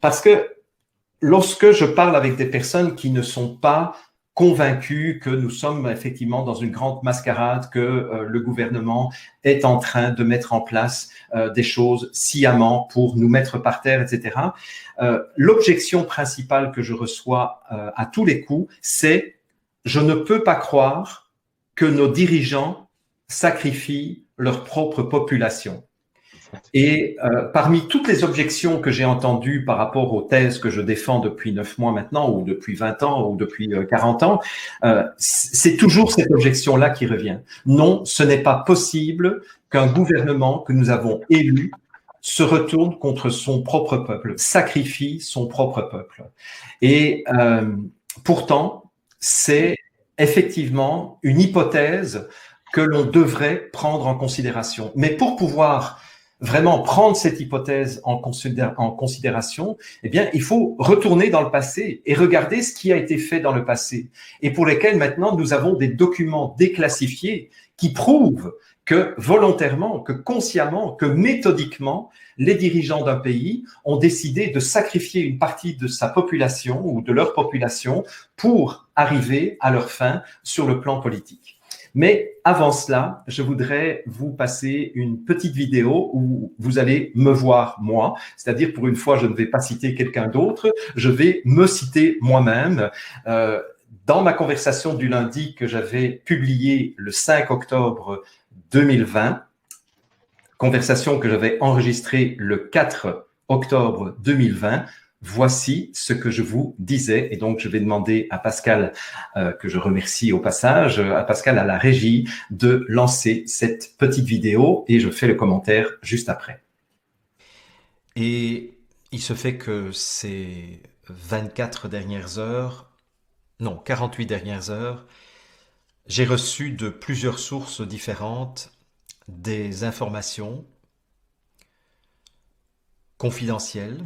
Parce que lorsque je parle avec des personnes qui ne sont pas convaincues que nous sommes effectivement dans une grande mascarade, que le gouvernement est en train de mettre en place des choses sciemment pour nous mettre par terre, etc. L'objection principale que je reçois à tous les coups, c'est « je ne peux pas croire que nos dirigeants sacrifient leur propre population ». Et parmi toutes les objections que j'ai entendues par rapport aux thèses que je défends depuis 9 mois maintenant, ou depuis 20 ans, ou depuis 40 ans, c'est toujours cette objection-là qui revient. Non, ce n'est pas possible qu'un gouvernement que nous avons élu se retourne contre son propre peuple, sacrifie son propre peuple. Et pourtant, c'est effectivement une hypothèse que l'on devrait prendre en considération. Mais pour pouvoir vraiment prendre cette hypothèse en considération, eh bien, il faut retourner dans le passé et regarder ce qui a été fait dans le passé et pour lesquels maintenant nous avons des documents déclassifiés qui prouvent que volontairement, que consciemment, que méthodiquement, les dirigeants d'un pays ont décidé de sacrifier une partie de sa population ou de leur population pour arriver à leur fin sur le plan politique. Mais avant cela, je voudrais vous passer une petite vidéo où vous allez me voir moi, c'est-à-dire pour une fois, je ne vais pas citer quelqu'un d'autre, je vais me citer moi-même. Dans ma conversation du lundi que j'avais publiée le 5 octobre 2020, conversation que j'avais enregistrée le 4 octobre 2020, voici ce que je vous disais. Et donc, je vais demander à Pascal, que je remercie au passage, à Pascal à la régie, de lancer cette petite vidéo et je fais le commentaire juste après. Et il se fait que ces 24 dernières heures, non, 48 dernières heures, j'ai reçu de plusieurs sources différentes des informations confidentielles.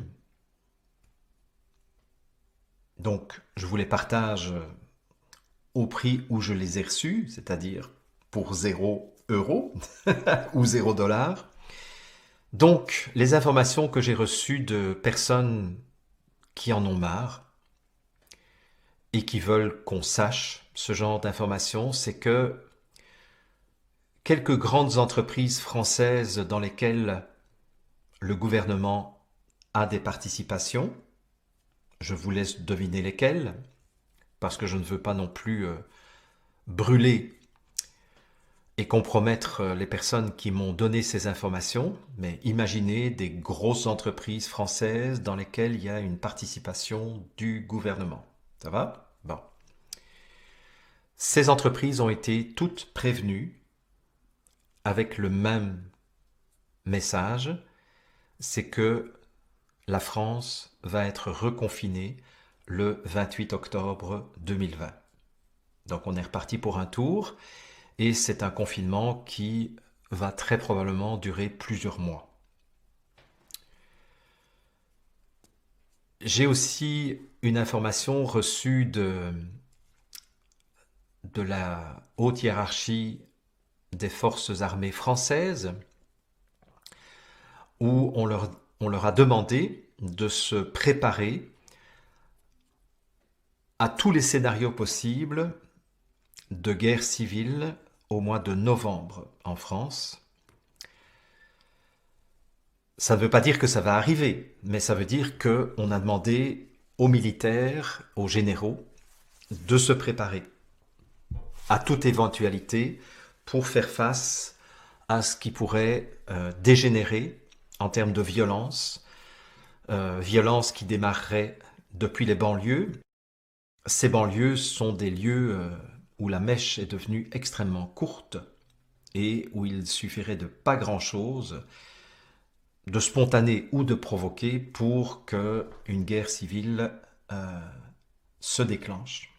Donc, je vous les partage au prix où je les ai reçus, c'est-à-dire pour 0 € ou 0 $. Donc, les informations que j'ai reçues de personnes qui en ont marre et qui veulent qu'on sache ce genre d'informations, c'est que quelques grandes entreprises françaises dans lesquelles le gouvernement a des participations, je vous laisse deviner lesquelles, parce que je ne veux pas non plus brûler et compromettre les personnes qui m'ont donné ces informations, mais imaginez des grosses entreprises françaises dans lesquelles il y a une participation du gouvernement. Ça va? Bon. Ces entreprises ont été toutes prévenues avec le même message, c'est que la France va être reconfinée le 28 octobre 2020. Donc on est reparti pour un tour et c'est un confinement qui va très probablement durer plusieurs mois. J'ai aussi une information reçue de la haute hiérarchie des forces armées françaises où on leur a demandé de se préparer à tous les scénarios possibles de guerre civile au mois de novembre en France. Ça ne veut pas dire que ça va arriver, mais ça veut dire qu'on a demandé aux militaires, aux généraux, de se préparer à toute éventualité pour faire face à ce qui pourrait dégénérer en termes de violence, violence qui démarrerait depuis les banlieues. Ces banlieues sont des lieux où la mèche est devenue extrêmement courte et où il suffirait de pas grand-chose, de spontané ou de provoqué, pour qu'une guerre civile se déclenche.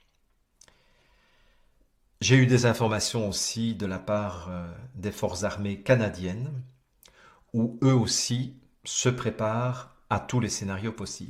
J'ai eu des informations aussi de la part des forces armées canadiennes, où eux aussi se préparent à tous les scénarios possibles.